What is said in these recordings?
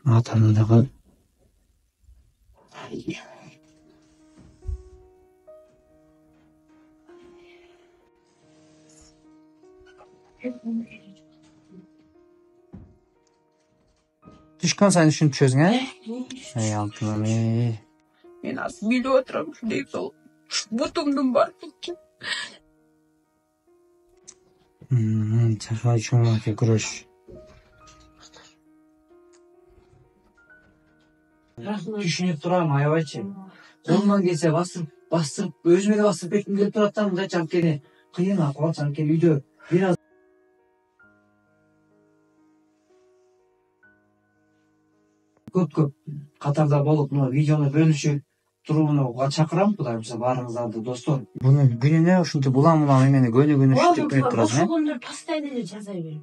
атамдагы түшкөн сайын ушинтип түшөсүң, Эй, алтыным, Мен азыр билип отурам, ушундай сол бутумдун бардыгы. Чакай чоңаке күрөш. Түшүнүп турам, аябайчы. Колуман келсе бастырып, өзүмө да бастырып кетким келип турат да, мындайча анткени кыйын акыбалчы, анткени үйдө бир аз көп катарда болуп, мына видеону бөлүшүп турууга чакырам, Кудай буюрса баарыңыздарды, достор. Буну күнүнө ушинтип улам эмени көнүгүнү ушинтип кетип турасың, Ошол күндөр постоянно эле жаза берем.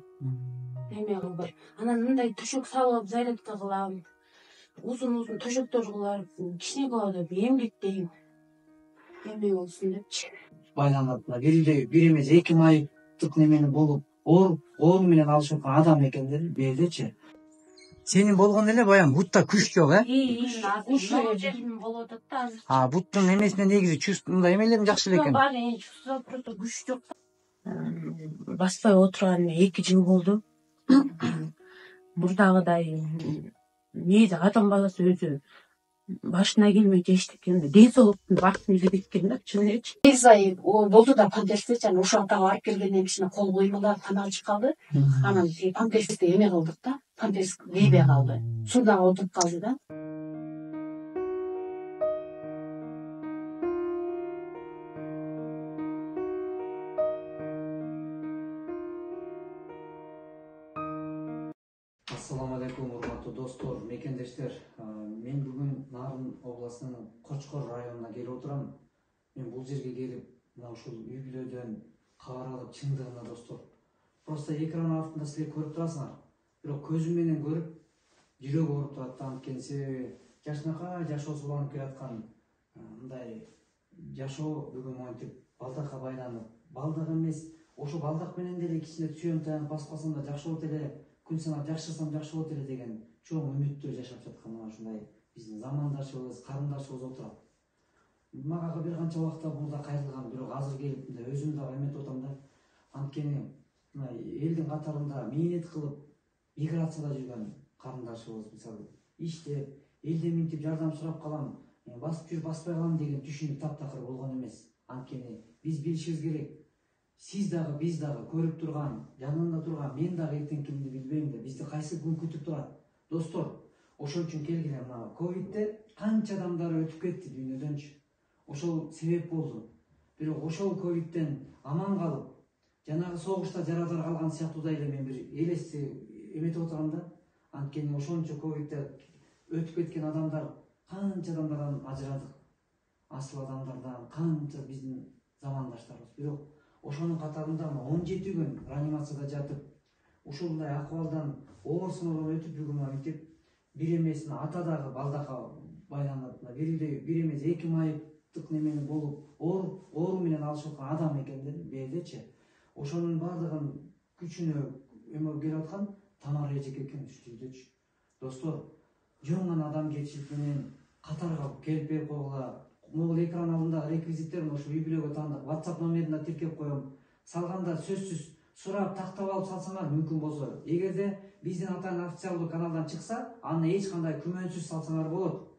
Эме кылып, анан мындай төшөк салып, зарядка кылам. Uzun төшөктөр кылам, кичине кылып эмгектейм. Эме болсун депчи. Байланат, бир эмес 2 майыптык немени болуп, оор менен алышып аткан адам экендер, бедечи. Сенин болгон эле баягы бутта күч жок, Жерим болуп атат да азыр. Буттун эмесинен негизи чувство, мындай эмелерим жакшы эле экен. Бар, чувство просто күч жок. Баспай отурганына 2 жыл болду. Мурдагыдай негизи адам баласы өзү башына келмей эчтекенде ден соолуктун бактын өзү кеткен да, чын элечи. Ай болду да памперсте жана ушактагы алып келгенден кичине кол кыймылдап канал чыккалды. Анан памперсте эме кылдык да, памперс кийбей калды. Суда отуруп калды да. Assalamu alaikum, урматтуу достор, мекендештер. Мен бүгүн Нарын областынын Кочкор районуна келип отурам. Мен бул жерге келип, мына ушул үй бүлөдөн кабар алып чындыгына, достор. Просто экран артында силер көрүп турасыңар. Бирок көзүм менен көрүп, жүрөк ооруп турат да, анткени себеби жашынакай жашоосу уланып келаткан мындай жашоо бүгүн монтип балдакка байланып, балдак эмес, ошо балдак менен деле кичине сүйөм таянып басып калсам да жакшы болот эле. Күн санап жакшырсам жакшы болот эле деген чоң үмүттө жашап жаткан мына ушундай биздин замандашыбыз, карындашыбыз отурат. Мага бир канча убакта мурда кайрылган, бирок азыр келип мындай өзүм дагы эметип атам да. Анткени мына элдин катарында мээнет кылып миграцияда жүргөн карындашыбыз, мисалы иштеп, элден минтип жардам сурап калам, басып жүрүп баспай калам деген түшүнүк таптакыр болгон эмес. Анткени биз билишибиз керек. Сиз дагы, биз дагы көрүп турган, жанында турган, мен дагы эртең кимди билбейм да, бизди кайсы күн күтүп турат. Достор, ошол үчүн келгиле, мына ковидте канча адамдар өтүп кетти дүйнөдөнчү. Ошол себеп болду. Бирок ошол ковидтен аман калып, жанагы согушта жарадар калган сыяктуудай эле мен бир эметип отурам да. Анткени ошончо ковидте өтүп кеткен адамдар, канча адамдардан ажырадык. Асыл адамдардан, канча биздин замандаштарыбыз. Бирок ошонун катарында 17 күн реанимацияда жатып, ушундай акыбалдан оор сыноодон өтүп бүгүн мынтип бир эмес ата дагы балдакка байланат, бир эмес 2 майыптык немени болуп, оору менен алышып аткан адам экендер, бедечи. Ошонун баардыгын күчүнө эме келип аткан Тамара эжеке экен ушул жердечи. Достор, жөн гана адамгерчилик менен катарга келип берип койгула. Могул экран алдында реквизиттерин ошо үй бүлөгө таандык WhatsApp номерине тиркеп коем. Салганда сөзсүз сурап тактап алып салсаңар мүмкүн болсо. Эгерде биздин атайын официалдуу каналдан чыкса, аны эч кандай күмөнсүз салсаңар болот.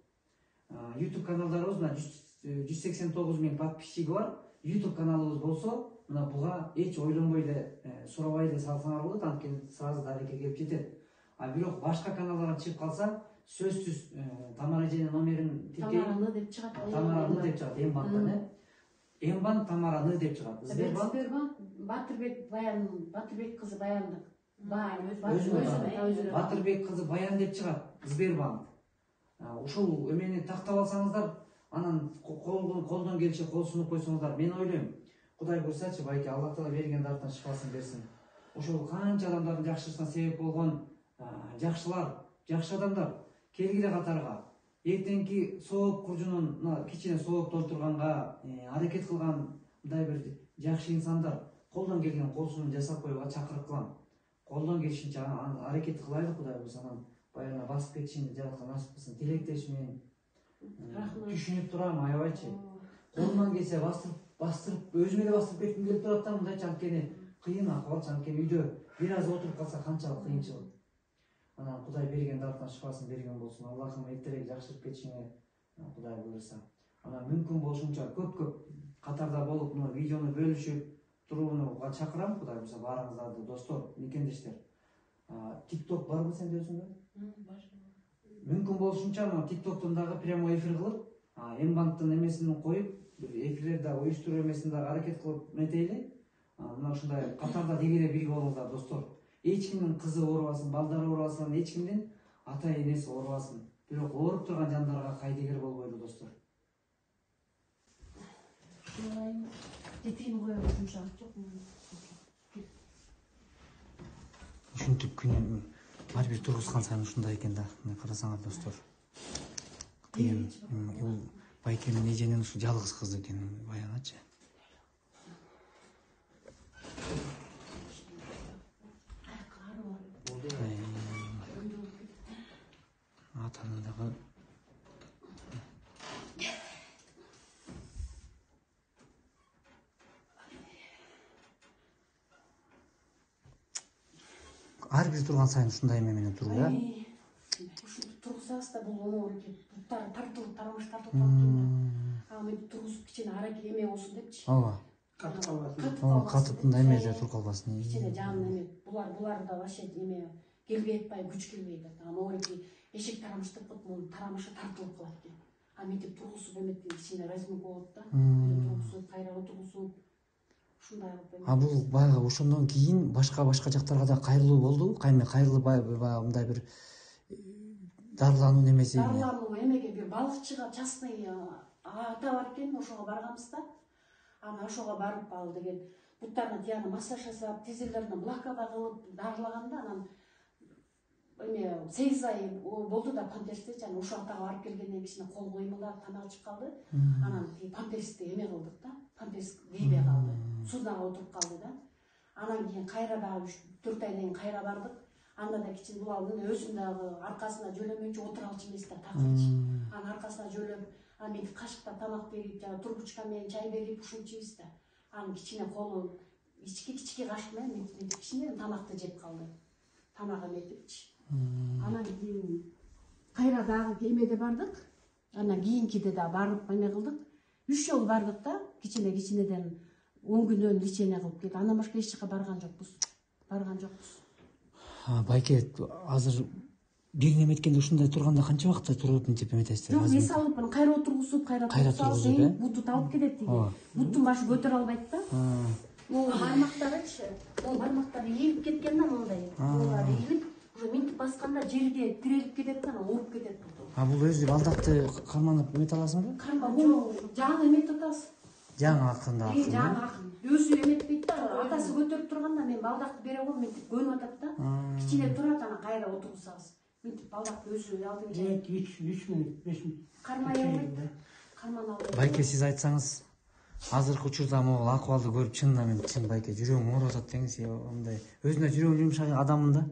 YouTube каналдарыбыз мына 189 000 подписчиги бар. YouTube каналыбыз болсо, мына буга эч ойлонбой эле, сурабай эле салсаңар болот, анткени сразу дарекке келип жетет. Бирок башка каналдарга чыгып калса, сөзсүз Тамара эженин номерин тиркейт. Тамараны деп чыгат. Тамараны деп чыгат, Эмбандан, Эмбан Тамараны деп чыгат. Сбербанк Батырбек кызы Баяндык. Батырбек кызы Баян деп чыгат, Сбербанк. Ушул эмени тактап алсаңыздар, анан колдон келиши кол сунуп койсоңуздар, мен ойлойм, Кудай буйрсачы, байке Аллах Таала берген дартына шифасын берсин. Ошол канча адамдардын жакшырышына себеп болгон жакшылар, жакшы адамдар келгиле катарга. Эртеңки сооп куржунун кичине сооп толтурганга аракет кылган мындай бир жакшы инсандар колдон келген кол сунун жасап коюуга чакырып кылам. Колдон келишинче аракет кылайлы, Кудай буйрса. баягы басып кетишиңди жараткан насип кылсын. Тилектешмин. Рахмат. Түшүнүп турам, аябайчы. Колумдан келсе бастырып, өзүмө да бастырып кетким келип турат да, мындайчы анткени кыйын акыбалчы, анткени үйдө бир аз отуруп калса канчалык кыйынчылык. Анан Кудай берген дартына шифасын берген болсун. Аллахым эртерээк жакшырып кетишиңе Кудай буйрса. Анан мүмкүн болушунча көп катарда болуп, мына видеону бөлүшүп турууга чакырам. Кудай буйрса баарыңыздарды, достор, мекендештер. TikTok барбы сенде өзүңдө? Бар. Мүмкүн болушунча мына TikToктон дагы прямой эфир кылып, Мбанктын эмесин коюп, эфирлерди уюштуруу эмесин дагы аракет кылып метейли. Мына ушундай катарда дегеле бирге болуңуздар, достор. Эч кимдин кызы оорубасын, балдары оорубасын, эч кимдин ата энеси оорубасын. Бирок ооруп турган жандарга кайдыгер болбойлу, достор. Детейни коюп ушунчалык жок. Ушинтип күнү ар бир тургузган сайын ушундай экен да. Мына карасаңар, достор. Кыйын. Бул байкемдин эженин ушу жалгыз кызы экен, баягычы. Атанын дагы ар бир турган сайын ушундай эме менен туруу, я? Ушинтип тургузсаңыз да бул оор экен. Буттары тартылып, тарамыш тартылып калыптыр. Мынтип тургузуп кичине аракет эме болсун депчи. Ооба. Катып калбасын. Катып мындай эмеде туруп калбасын. Кичине жанын эме. Булар да вообще эме келбей атпай, күч келбей атат. Оореки эшик тарамыштып калып, мунун тарамышы тартылып калат экен. Мынтип тургузуп эметтен кичине разминка болот да. Тургузуп, кайра отургузуп. Ушундай кылып. Бул баягы ошондон кийин башка жактарга да кайрылуу болду. Кайрылып мындай бир дарылануу немеси. Дарылануу эмеге бир балыкчыга частный ата бар экен, ошого барганбыз да. Ана ошого барып ал деген буттарына тияны массаж жасап, тизелерине блокада кылып дарылаганда, анан эме 8 ай болду да памперсте, анан ошол атага барып келгенден кичине кол кыймылдап тамак ичип калды. Анан памперсти эме кылдык да, памперс кийбей калды. Суунага отуруп калды да. Анан кийин кайра дагы 4 айдан кийин кайра бардык. Анда да кичине булал өзүн дагы аркасына жөлөмөкчү отура алчу эмес да, такырчы. Анан аркасына жөлөп, анан кашыкта тамак берип, жана трубочка менен чай берип ушунчубуз да. Анан кичине колу кички кашык менен мынтип кичине тамакты жеп калды. Тамак эметипчи. Анан кийин кайра дагы эмеде бардык. Анан кийинкиде да барып эме кылдык. 3 жолу бардык да, кичинеден 10 күнөн лечение кылып келди. Андан башка эч жака барган жокпуз. Байке, азыр бир неме эткенде ушундай турганда канча убакытта туруп мынтип эметесиздер? Жок, эс алып, кайра отургузуп, кайра тургузуп, буту талып кетет деген. Буттун башы көтөрө албайт да. Могу бармактары ийип кеткен да, мындай. Булар ийип, уже мынтип басканда жерге тирелип кетет да, ооруп кетет. Бул өзү балдакты карманып эмете аласыңбы? Жаңы эметип атабыз. Жаңы акында. Жаңы ак. Өзү эметпейт да, атасы көтөрүп турганда мен балдакты бере коем, мынтип көнүп атат да. Кичине турат, анан кайра отургузабыз. Мынтип балдакты өзү алдынча. 3 мүнөт, 5 мүнөт. Кармай албайт. Кармана албайт. Байке, сиз айтсаңыз, азыркы учурда могул акыбалды көрүп чын байке жүрөгүм ооруп атат деңиз, мындай өзүнө жүрөгү жумшак адаммын да.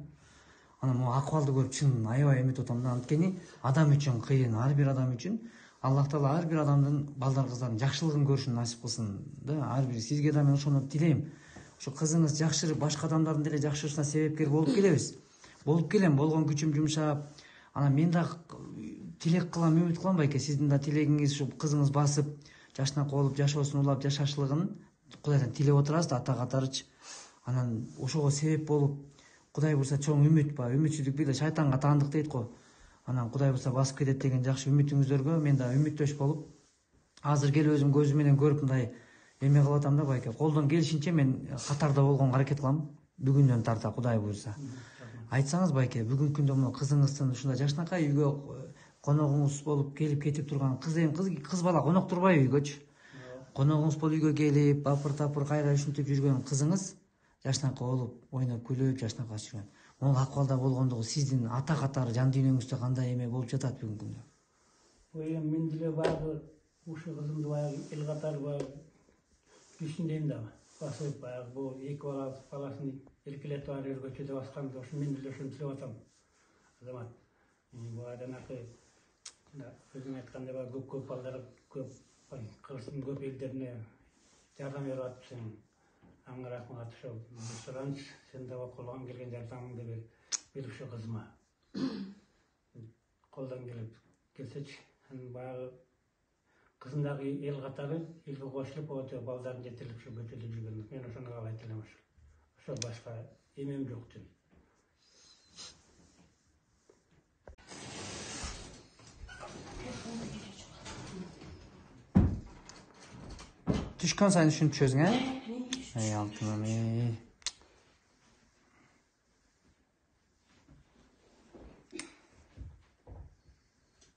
Анан могул акыбалды көрүп чын аябай эметип атам да. Анткени адам үчүн кыйын, ар бир адам үчүн Аллах Таала ар бир адамдын балдар кыздардын жакшылыгын көрүшүн насип кылсын да. Ар бир сизге да мен ошону тилейм. Ошо кызыңыз жакшырып, башка адамдардын деле жакшырышына себепкер болуп келебиз. Болуп келем, болгон күчүм жумшап. Анан мен да тилек кылам, үмүт кылам байке, сиздин да тилегиңиз ушу кызыңыз басып, жашнак болуп, жашоосун улап жашашлыгын Кудайдан тилеп отурабыз да, ата катарычы. Анан ошого себеп болуп, Кудай буйрса чоң үмүт ба, үмүтсүздүк бир да шайтанга таандык дейт го. Анан Кудай буйрса басып кетет деген жакшы үмүтүңүздөргө мен да үмүттөш болуп, азыр келип өзүм көзүм менен көрүп мындай эме кылып атам да байке. Колдон келишинче мен катарда болгонго аракет кылам. Бүгүндөн тарта Кудай буйрса. Айтсаңыз байке, бүгүнкү күндө мына кызыңыздын ушундай жашнакай үйгө коногуңуз болуп келип кетип турган кыз бала конок турбайбы үйгөчү? Коногуңуз болуп үйгө келип, апыр-тапыр кайра ушинтип жүргөн кызыңыз жашнакай болуп, ойноп күлүп жашнакай жүргөн. Могул акыбалда болгондугу сиздин ата катары жан дүйнөңүздө кандай эме болуп жатат бүгүнкү күндө? Эми мен деле баягы ушу кызымды баягы эл катары баягы кичинеден да басып баягы бул эки баласын эркелетип алып өргөчөдө басканда ушу мен деле ошону тилеп атам. Азамат, Bu adanakı özün aytkандай var көп балдар көп Кыргыздын көп элдерине жардам берип атыпсың. Аңа рахмат ошол сураныч сен да колдон келген жардамыңды бер ушу кызыма. Колдон келсечи анан баягы кызындагы эл катары элге кошулуп ошо балдарын жетелеп ушу көчөдө жүргөн. Мен ошону каалайт элем ошол. Ошо башка эмем жок жөн. Düşkөн сайын ушинтип түшөсүң, Ey алтыным, ey.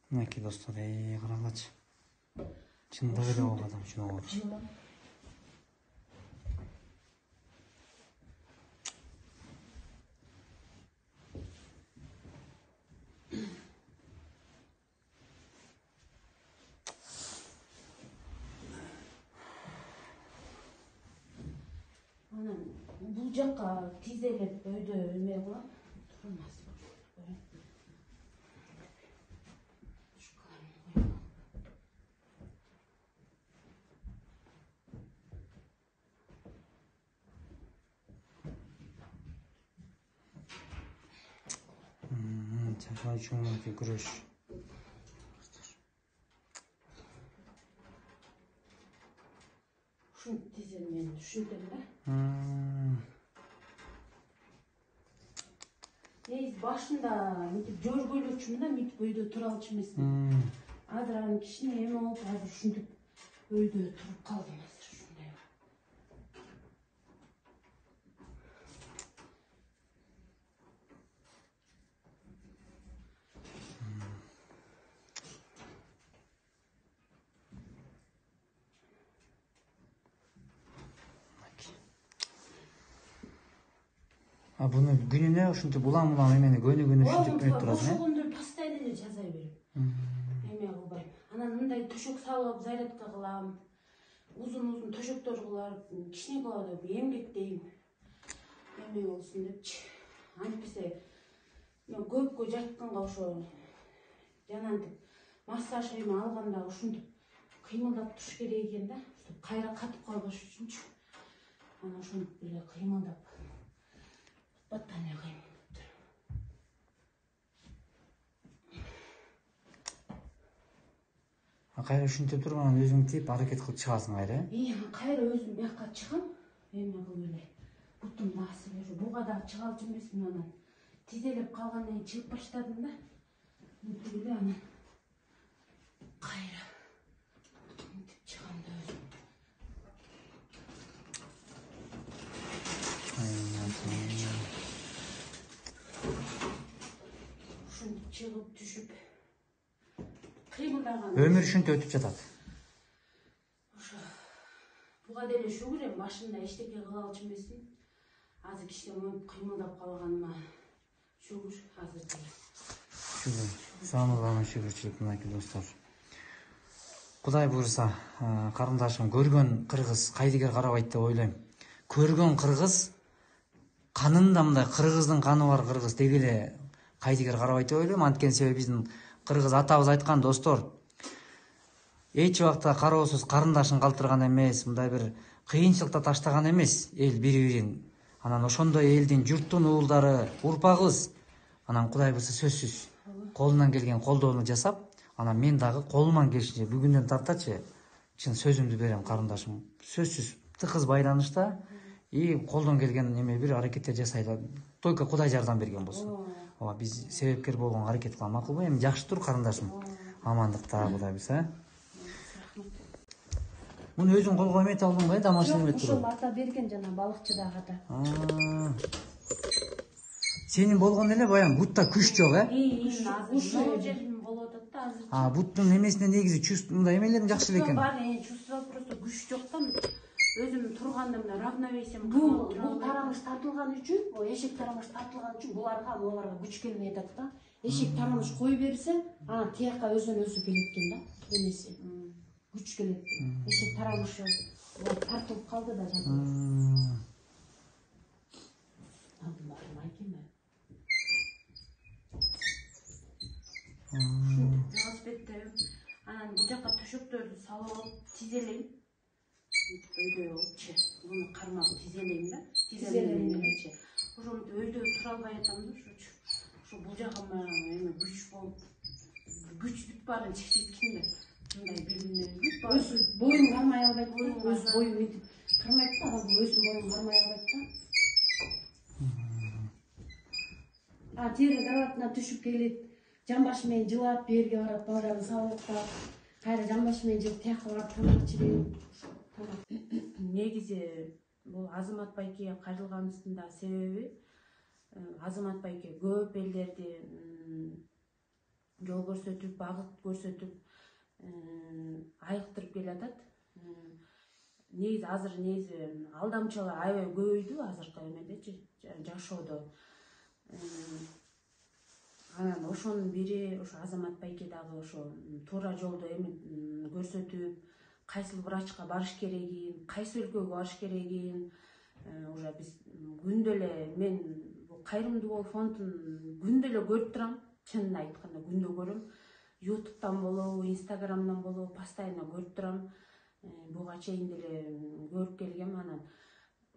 Мынакей достор, карагылачы. Чындыгы эле ол адам үчүн оор. Бул жакка тизелеп өйдө эме кылам. Турмас. Жашоо үчүн мынакей күрөш. Ушун тизел мен түшүндүм да. Башында мынтип жөргөлөчүмүн да, мынтип өйдө тура алчу эмесмин. Азыр анан кичине эме болуп, азыр ушинтип өйдө туруп калдым азыр ушундай. Буну күнүнө ушинтип улам эмени күнү ушинтип менеп турасың, Ошол күндө постоянно эле жаза берем. Эме кылбайм. Анан мындай төшөк салып, зарядка кылам. Узун төшөктөр кылып, кичине кылып эмгектейм. Эме болсун депчи. Антпесе мен көпкө жатканга ошо жанагынтип массаж эме алганда ушинтип кыймылдап туруш керек экен да. Кайра катып калбаш үчүнчү. Анан ошентип эле кыймылдап Батания кыймылдап турам. Кайра ушинтип туруп анан өзүң тип аракет кылып чыгасың кайра, Кайра өзүм бияка чыгам, эме кылып эле. Бутум басып эле буга дагы чыга алчу эмесмин, анан тизелеп калгандан кийин чыгып баштадым да. Мынтип эле анан кайра мынтип чыгам да өзүм. Ушинтип чыгып түшүп кыймылдаган. Өмүр ушинтип өтүп жатат. Ошо буга деле шүгүр эми башында эчтеке кыла алчу эмесмин. Азыр кичине моюп кыймылдап калганыма шүгүр азыр деле. Шүгүр. Самыйлана шүгүрчүлүк мынакей достор. Кудай буйруса, карындашым көргөн кыргыз кайдыгер карабайт деп ойлойм. Көргөн кыргыз канында мындай кыргыздын каны бар кыргыз деги эле кайдыгер карабайт деп ойлойм. Анткени себеби биздин кыргыз атабыз айткан достор. Эч убакта кароосуз карындашын калтырган эмес, мындай бир кыйынчылыкта таштаган эмес эл бири-бирин. Анан ошондой элдин журттун уулдары, урпагыбыз. Анан Кудай буйруса сөзсүз колунан келген колдоону жасап, анан мен дагы колуман келишинче бүгүндөн тартачы чын сөзүмдү берем карындашым. Сөзсүз тыкыз байланышта колдон келген эме бир аракеттер жасайлы. Только Кудай жардам берген болсун. Биз себепкер болгонго аракет кылам, макулбу? Эми жакшы тур карындашым. Амандыкта Кудай буйруса. Муну өзүң колго эмете алдыңбы, домашний эмет туруп? Ошол ата берген жана балыкчыдагы ата. Сенин болгон эле баягы бутта күч жок, Ушул жерим болуп атат да азыр. Буттун эмесине негизи чувство мындай эмелерим жакшы эле экен. Бар, чувство просто күч жок да. Өзүм турганда мына равновесием калып тура. Бул тарамыш тартылган үчүн, эшек тарамыш тартылган үчүн буларга күч келмей атат да. Эшек тарамыш кой берсе, анан тияка өзүнө-өзү келет экен да. Эмеси күч келет. Эшек тарамышы тартылып калды да жатат. велосипедте анан бул жака төшөктөрдү салып алып тизелейм. Өйдө болупчу. Буну кармап тизелейм да. Тизелейм мененчи. Ошентип өйдө тура албай атам да ошочу. Ошо бул жагыма эми күч болуп күчтүк баарын чечеткин да. Мындай бири-бирине өз боюн кармай албайт, өз боюн этип кармайт да, ал өзүнүн боюн кармай албайт да. Тери кроватына түшүп келет, жамбашы менен жылап берге барат, балдарын сабылтап, кайра жамбашы менен жылып тияка барып тамак ичирет. Негизи бул Азамат байкеге кайрылганыбыздын себеби Азамат байке көп элдерди жол көрсөтүп, багыт көрсөтүп айыктырып келатат. Негизи азыр алдамчылар аябай көбөйдү азыркы эмедечи, жашоодо. Анан ошонун бири ошо Азамат байке дагы ошо туура жолду эми көрсөтүп, кайсыл врачка барыш керегин, кайсы өлкөгө барыш керегин уже биз күндө эле мен бул Кайрымдуу Бол фондун күндө эле көрүп турам. Чынын айтканда күндө көрөм. YouTube'дан болобу, Instagram'дан болобу постоянно көрүп турам. Буга чейин деле көрүп келгем. Анан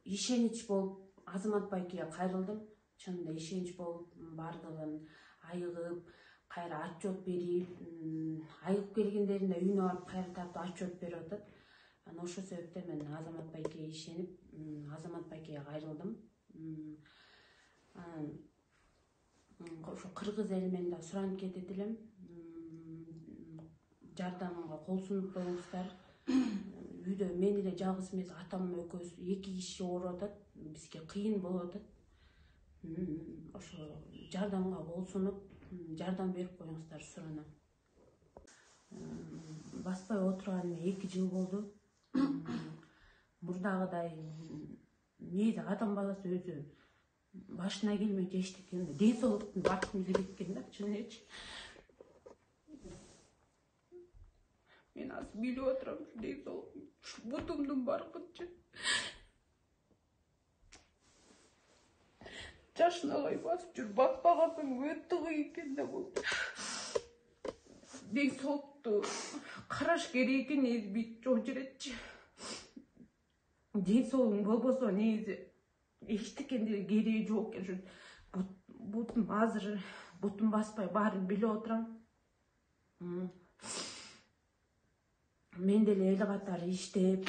ишенич болуп Азамат байкеге кайрылдым. Чынында ишенич болуп бардыгын айыгып, кайра отчет берип, айыгып келгендеринде үйүнө барып кайра тартып отчет берип атат. Анан ошол себептен мен Азамат байкеге ишенип, Азамат байкеге кайрылдым. Ошо кыргыз эли менен да суранып кетет элем. Жардамымга кол сунуп коюңуздар. Үйдө мен эле жалгыз эмес, атам экөөбүз 2 киши ооруп атат. Бизге кыйын болуп атат. Ошо жардамга кол сунуп, жардам берип коюңуздар суранам. Баспай отурганыма 2 жыл болду. Мурдагыдай негизи адам баласы өзү башына келмей эчтекенде ден соолуктун бактын изи кеткен да, чын элечи. Мен азыр билип отурам, ден соолугум бутумдун баркынчы. Жашын алай басып жүрүп, баспагансың өтө кыйын экен да бул. Ден соолукту караш керек экен, негизи бүйтүп жооп жүретчи. Ден соолугуң болбосо негизи эчтекенде кереги жок экен. Бутум азыр бутум баспай баарын билип отурам. Мен деле эл катары иштеп,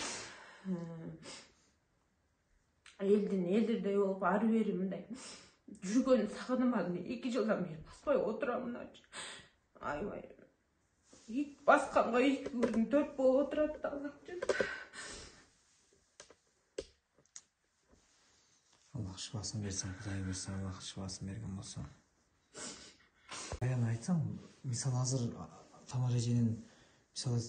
элдирдей болуп ары бери мындай жүргөнү сагынбадым. 2 жылдан бери баспай отурам мыначы. Аябай. Ит басканга 2 күн 4 болуп отурат да азырчы. Аллах шифасын берсин, Кудай берсин, Аллах шифасын берген болсо. Баян айтсам, мисалы азыр Тамара эженин мисалы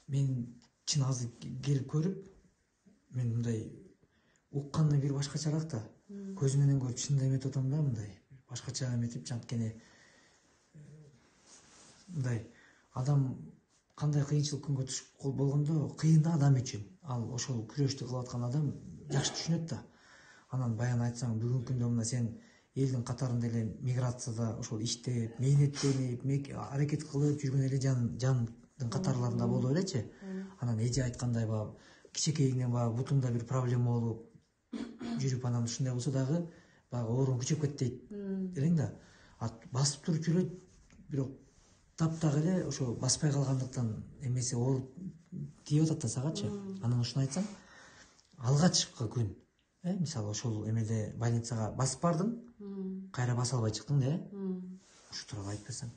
мен чын азыр келип көрүп, мен мындай уккандан бир башкачараак да, көзүм менен көрүп чынында эметип атам да, мындай башкача эметип, жанткени мындай адам кандай кыйынчылык күнгө түшүп болгондо кыйын да адам үчүн. Ал ошол күрөштү кылып аткан адам жакшы түшүнөт да. Анан баян айтсаң, бүгүнкү күндө мына сен элдин катарында эле миграцияда ошол иштеп, мээнеттенип, аракет кылып жүргөн эле жандын катарларында болуп элечи. Анан эже айткандай баягы кичинекейинен баягы бутумда бир проблема болуп жүрүп, анан ушундай болсо дагы баягы ооруң күчөп кетти элең да. Басып туруп жүрөт, бирок таптак эле ошо баспай калгандыктан эмеси ооруп тийип атат да сагачы. Анан ушуну айтсам, алгачкы күн, мисалы ошол эмеде больницага басып бардым, кайра баса албай чыктың да, ушу тууралуу айтып берсең.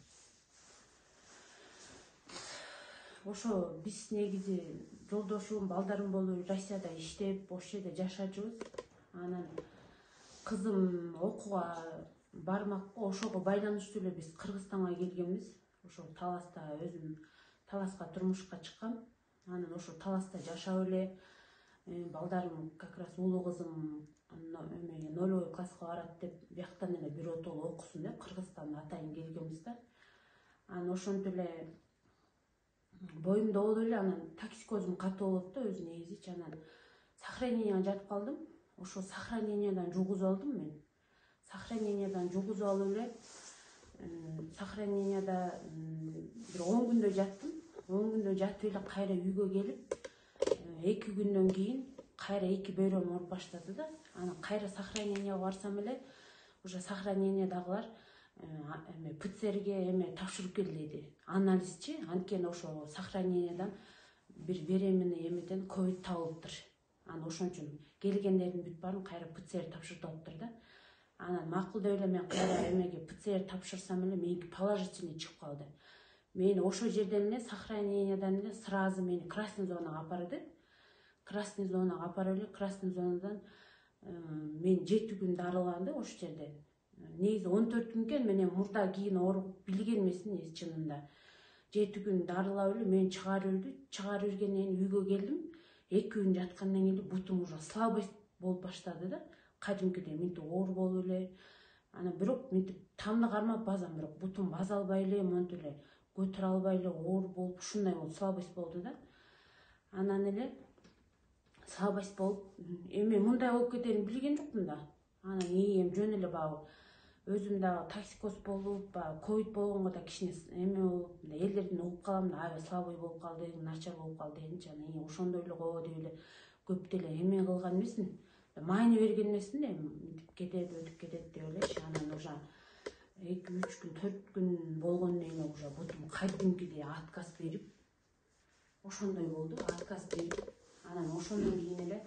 Ошо биз негизи жолдошум, балдарым болуп Россияда иштеп, ошол жерде жашачубуз. Анан кызым окууга бармакка, ошого байланыштуу эле биз Кыргызстанга келгенбиз. Ошо Таласта өзүм Таласка турмушка чыккам. Анан ошо Таласта жашап эле балдарым как раз улуу кызым 0 класска барат деп бияктан эле бир отол окусун деп Кыргызстандан атайын келгенбиз да. Анан ошентип эле боюмда болду эле, анан токсикозум катуу болот да өзү негизичи. Анан сохраненияга жатып калдым. Ошо сохранениядан жугузуп алдым мен. сохранениядан жугузуп алып эле сохраненияда бир 10 күндө жаттым. 10 күндө жатып эле кайра үйгө келип 2 күндөн кийин кайра 2 бөйрөм ооруп баштады да. Анан кайра сохраненияга барсам эле уже сохранениядагылар ПЦРге тапшырып кел деди. Анализчи, анткени ошо сохранениядан бир беременный эмеден ковид табылыптыр. Анан ошон үчүн келгендердин бүт баарын кайра ПЦР тапшыртыптыр да. Анан макул деп эле мен кайра эмеге ПЦР тапшырсам эле меники положительный чыгып калды. Мени ошол жерден эле сохранениядан эле сразу мени красный зонага апарды. Красный зонага апарып эле красный зонадан мен 7 күн дарыланды ошол жерде. Негизи 14 күнкөн менен мурда кийин ооруп билген эмесмин негизи чынында. 7 күн дарылап эле мени чыгарып иргенден кийин үйгө келдим. 2 күн жаткандан кийин бутум уже слабость болуп баштады да. Кадимкидей мынтип оор болуп эле. Анан бирок мынтип тамды кармап базам, бирок бутум баса албай эле, монтип эле көтөрө албай эле оор болуп, ушундай болуп слабость болду да. Анан эле слабость болуп, эми мындай болуп кетерин билген жокмун да. Анан эми жөн эле баягы өзүм дагы токсикоз болуп, ковид болгонго да кичине эме болуп, элдерден угуп калам да, аябай слабый болуп калдың, начар болуп калды дегенчи. Анан ошондой эле го деп эле көп деле эме кылган эмесмин. Майны берген эмесмин да, мынтип кетет, өтүп кетет деп элечи. Анан уже 2-3 күн, 4 күн болгондон кийин уже бутум кадимкидей отказ берип, ошондой болду, отказ берип. Анан ошондон кийин эле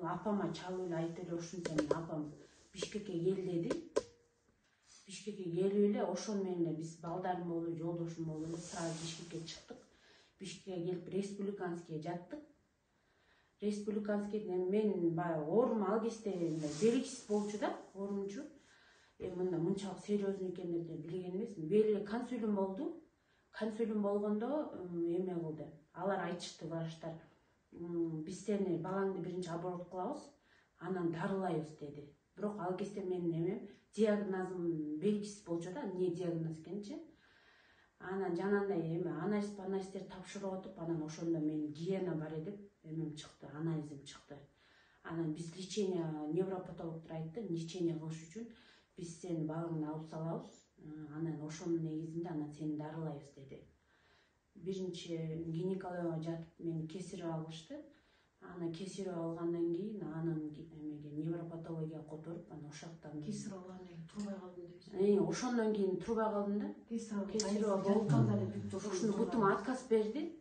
апама чалып эле айтып эле ушинтсе апам Бишкекке кел деди. Бишкекке келип эле ошону менен эле биз балдарым болуп, жолдошум болуп эле сразу Бишкекке чыктык. Бишкекке келип республиканскийге жаттык. Республиканскийден мен баягы оорум ал кезде белгисиз болчу да, оорумчу. Мында мынчалык серьезный экенин деле билген эмесмин. Белгилүү консилиум болду. Консилиум болгондо эме кылды. Алар айтышты врачтар. Биз сени балаңды биринчи аборт кылабыз, анан дарылайбыз деди. Бирок ал кезде менин эмем диагнозум белгисиз болчу да, эмне диагноз экенчи. Анан жанагындай эме анализдер тапшырып отуп, анан ошондо менин гена бар деп эмем чыкты, анализим чыкты. Анан биз лечение, невропатологдор айтты, лечение кылыш үчүн биз сени балыңды алып салабыз, анан ошонун негизинде анан сени дарылайбыз деди. Биринчи гинекологияга жатып мени кесарево алышты. Анан кесарево алгандан кийин анан эмеге невропатологияга которуп, анан ошоктон кесарево алгандан кийин турбай калдым дейсиз. Ошондон кийин турбай калдым да. Кесарево болуп ушуну бутум отказ берди.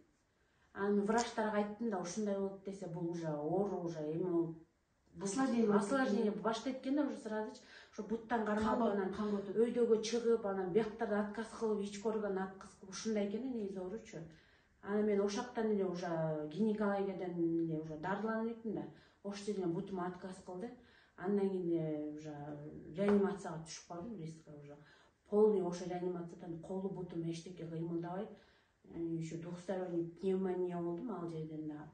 Анан врачтарга айттым да, ушундай болуп десе, бул уже оору уже эме болуп осложнение баштайт экен да, уже сразу ошо буттан кармап анан өйдөгө чыгып, анан бияктарда отказ кылып, ички орган отказ кылып, ушундай экен да негизи ооручу. Анан мен ошоктон эле уже гинекологиядан эле уже дарыланып электим да. Ошол жерден бутум отказ кылды. Андан кийин уже реанимацияга түшүп калдым, рискка уже. Полный ошо реанимациядан колу бутум эчтеке кыймылдабай, еще двухсторонний пневмония болдум ал жерден да.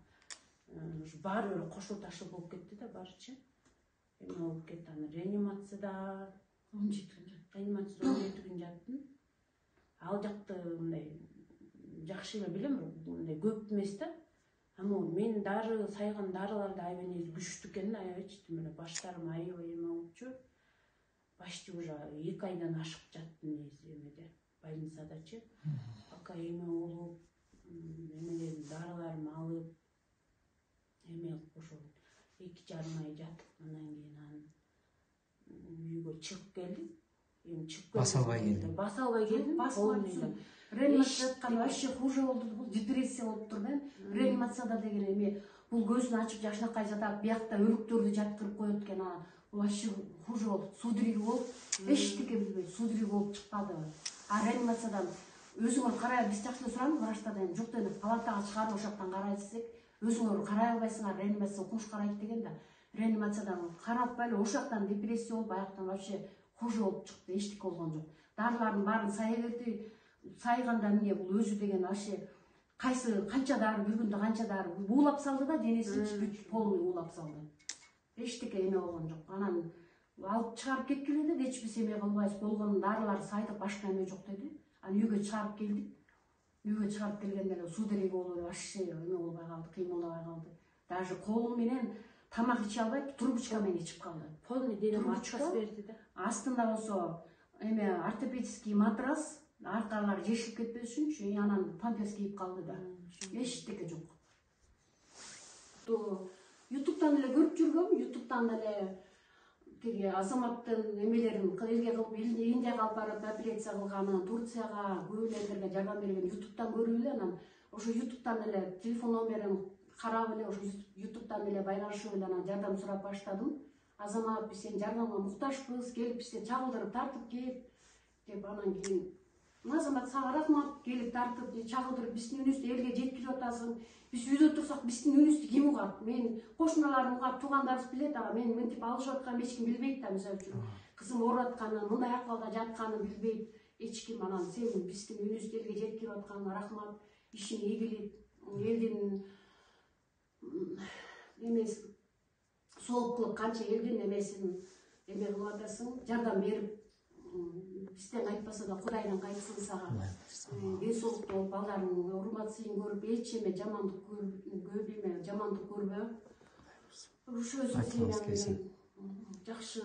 Баары бир кошо ташы болуп кетти да, баарычы. Эме болуп кетти. Анан реанимацияда 17 күн жаттым. Ал жакты мындай жакшы эле билем, мындай көп эмес да. Ама мен дары сайган дарыларды аябай негизи күчтүү экен да, аябайчы тим эле баштарым аябай эме болчу. Почти уже 2 айдан ашык жаттым негизи эмеде, больницадачы. Пока эме болуп, эмелерин дарыларын алып, эме ошол 2,5 ай жаттык. Андан кийин үйгө чыгып келдим. Эми чыгып баса албай келдим. Баса албай келдим. Реанимацияда жатканда вообще хуже болду, депрессия болуп турду. Реанимацияда деген эме бул көзүн ачып жашынакай жатат, биякта өлүктөрдү жаткырып коет экен, анан вообще хуже болду. Судорога болуп, эчтеке билбей судорога болуп чыккады. А реанимациядан өзүңөр карай, биз жакшы эле сурамыз врачтардан, жок деди, палатага чыгарып ошоктон карайсыз десек, өзүңөр карай албайсыңар, реанимация окумуш карайт деген да. Реанимациядан каратпай эле ошоктон депрессия болуп, аяктан вообще хуже болуп чыкты, эчтеке болгон жок. Дарылардын баарын сая берди. Сайганда эмне бул өзү деген вообще кайсы канча дары бир күндө канча дары уулап салды да, денесин бүт полный уулап салды. Эчтеке эме болгон жок. Анан алып чыгарып кеткиле деди, эч биз эме кылбайбыз, болгон дарыларды сайдык, башка эме жок деди. Анан үйгө чыгарып келдик. Үйгө чыгарып келгенде эле судорога болуп вообще эме болбой калды, кыймылдабай калды. Даже колум менен тамак иче албай, трубочка менен ичип калды. Полный денем отказ берди да. астында болсо эме ортопедический матрас, аркалары жешип кетпеш үчүнчү анан памперс кийип калды да. Эчтеке жок. Ютубтан эле көрүп жүргөм, Ютубтан эле тиги Азаматтын эмелерин элге кылып, Индияга алып барып операция кылганын, Турцияга, көп элдерге жардам берген Ютубтан көрүп эле, анан ошо Ютубтан эле телефон номерин карап эле, ошо Ютубтан эле байланышып эле анан жардам сурап баштадым. Азамат, биз сенин жардамыңа муктажбыз, келип бизди чагылдырып тартып кет деп, анан кийин Азамат сага рахмат, келип тартып, чагылдырып биздин үнүбүздү элге жеткирип атасың. Биз үйдө турсак биздин үнүбүздү ким угат? Мен кошуналарым угат, туугандарыбыз билет, ага мен мынтип алышып атканымды эч ким билбейт да, мисалы үчүн. Кызым ооруп атканын, мындай акыбалда жатканын билбейт эч ким. Анан сен биздин үнүбүздү элге жеткирип атканыңа рахмат. Ишиң ийгилик, элдин эмеси соолук канча элдин эмесин эме кылып атасың, жардам берип, бизден кайтпаса да Кудайдан кайтсын сага. Ден соолуктуу болуп, балдарыңдын урматсызын көрүп, эч эме жамандык көрбө. Ошо өзүң жакшы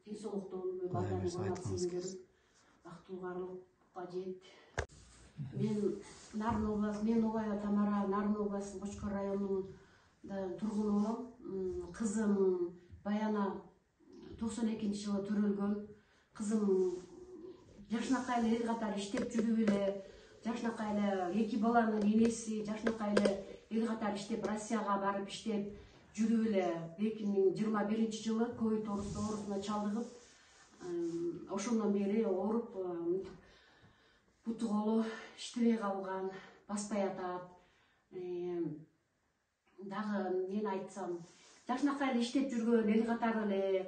ден соолуктуу болуп, балдарыңдын урматсызын көрүп, бактылуулукка жет. Мен Нарын областы, мен Обаева Тамара, Нарын областынын Кочкор районунда тургуну болом. Кызым Баяна 92-жылы төрөлгөн. Кызым жашынакай эле эл катары иштеп жүрүп эле, жашынакай эле 2 баланын энеси, жашынакай эле эл катары иштеп, Россияга барып иштеп жүрүп эле 2021-жылы ковид оорусуна чалдыгып, ошондон бери ооруп, буту колу иштебей калган, баспай атат. Дагы нени айтсам, жашынакай эле иштеп жүргөн, эл катары эле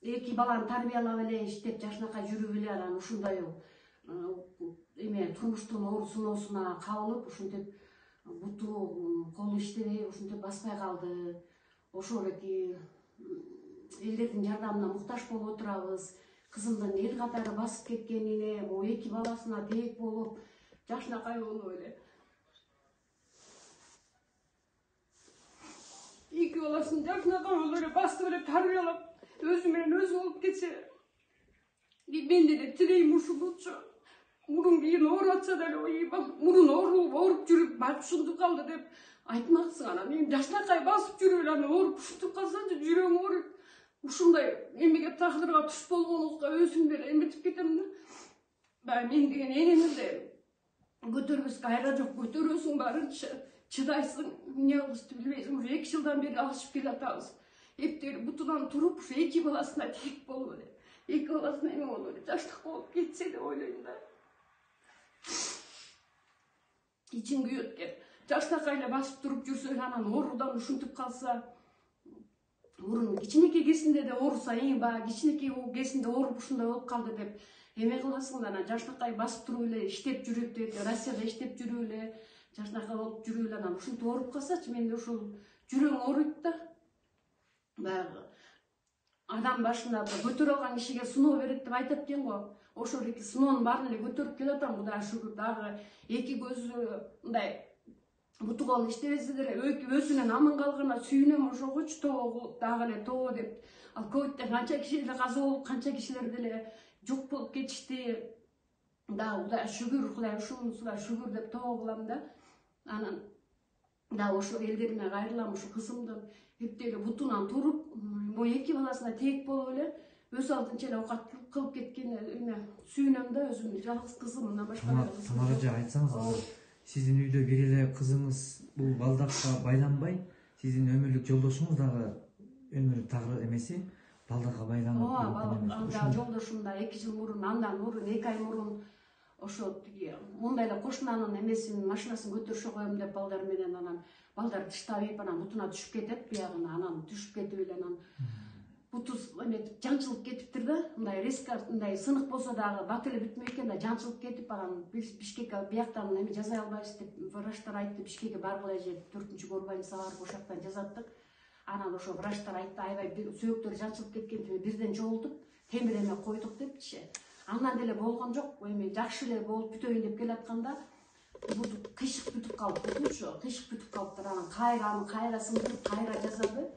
2 баланы тарбиялап эле иштеп, жашынакай жүрүп эле, анан ушундай эме турмуштун оор сыноосуна кабылып, ушинтип буту колу иштебей, ушинтип баспай калды. Ошол эки элдердин жардамына муктаж болуп отурабыз. Кызымдын эл катары басып кеткенине, 2 баласына тээк болуп, жашынакай болуп эле. 2 баласын жашынакай болуп эле басып эле тарбиялап, өзү менен өзү болуп кетсе, мен деле тилейм ушулучу. Мурун кийин ооруп атса деле, мурун ооруп жүрүп, барып ушинтип калды деп айтмаксың. Анан мен жашынакай басып жүрүп эле, анан ооруп ушинтип калсачы, жүрөгүм ооруйт. Ушундай эмеге тагдырга туш болгонубузга өзүм деле эметип кетем да. Баягы мен деген энени эле көтөрбөскө айла жок, көтөрөсүң барынча, чыдайсың, эмне кылышты билбейсиң. Уже 2 жылдан бери алышып келатабыз. Эптери бутунан туруп, ушу 2 баласына тек болуп эле, 2 баласына эме болуп эле, жаштык болуп кетсе деп ойлойм да. Ичиң күйөт экен. Жашынакай эле басып туруп жүрсө, анан оорудан ушинтип калса, мурун кичинекей кезинде де ооруса, баягы кичинекей кезинде ооруп ушундай болуп калды деп эме кыласың да, анан жашынакай басып туруп эле иштеп жүрүп дейт, Россияда иштеп жүрүп эле, жашынакай болуп жүрүп эле, анан ушинтип ооруп калсачы, менде ушул жүрөгүм ооруйт да. Баягы адам башында көтөрө алган кишиге сыноо берет деп айтат экен го. Ошол эки сыноонун баарын эле көтөрүп келатам, Кудайга шүгүр. Дагы 2 көзү мындай буту колу иштебесе деле өзүнүн аман калганына сүйүнөм, ошогочу тоо дагы эле тоо деп. Ал ковидтен канча киши деле каза болуп, канча кишилер деле жок болуп кетишти. Дагы Кудайга шүгүр, Кудай ушунусуга шүгүр деп тоо кылам да. Анан дагы ошол элдериме кайрылам, ушу кызымдын эптери бутунан туруп, 2 баласына тээк болуп эле, өз алдынча эле оокат кылып кеткен эме сүйүнөм да, өзүм жалгыз кызым, мына башка кызым. Тамара айтсаңыз, сиздин үйдө бир эле кызыңыз бул балдакка байланбай, сиздин өмүрлүк жолдошуңуз дагы өмүрлүк тагы эмеси балдакка байланып. Анда жолдошум да 2 жыл мурун, андан мурун 2 ай мурун ошо тиги мындай эле кошунанын эмесин, машинасын көтөрүшө коем деп балдар менен, анан балдар тыштап ийип, анан бутуна түшүп кетет, биягына, анан түшүп кетип эле, анан буту эметип жанчылып кетиптир да. Мындай резко, мындай сынык болсо дагы бат эле бүтмөй экен да, жанчылып кетип, анан Бишкекке бияктан эме жаза албайбыз деп врачтар айтты, Бишкекке баргыла же 4-горбанецага барып ошол жактан жазаттык. Анан ошо врачтар айтты, аябай сөөктөр жанчылып кеткен, бирден чогултуп, темир эме койдук депчи. Андан деле болгон жок, эми жакшы эле болуп бүтөйүн деп келатканда, бут кыйшык бүтүп калып, бутучу кыйшык бүтүп калыптыр. Анан кайра сындырып, кайра жасады.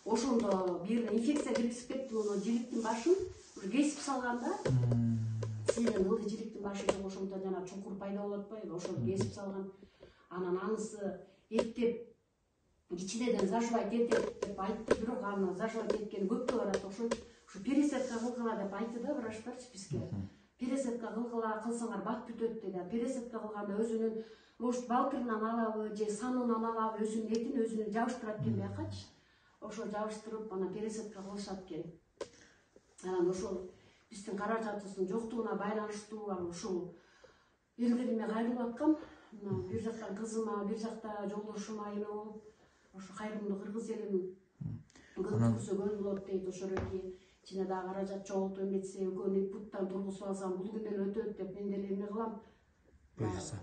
ошондо бир инфекция киргизип кетти муну жиликтин башын уже кесип салганда силен ылдый жиликтин башы жок ошондо жана чуңкур пайда болуп атпайбы ошону кесип салган анан анысы эптеп кичинеден заживать этет деп айтты бирок аны заживать эткени көпкө барат окшойт ушу пересадка кылгыла деп айтты да врачтарчы бизге пересадка кылгыла кылсаңар бак бүтөт деди пересадка кылганда өзүнүн может балтырынан алабы же санынан алабы өзүнүн этин өзүнө жабыштырат экен биякачы ошо жабыштырып анан пересадка кылышат экен анан ошол биздин каражатыбыздын жоктугуна байланыштуу анан ушул элдериме кайрылып аткам бир жактан кызыма бир жакта жолдошума эме болуп ошо кайрымдуу кыргыз элин көтөрсө көз болот дейт ошолорки ичине дагы каражат чогултуп эметсе экөөнү путтан тургузуп алсам бул күн эле өтөт деп мен деле эме кылам буюрса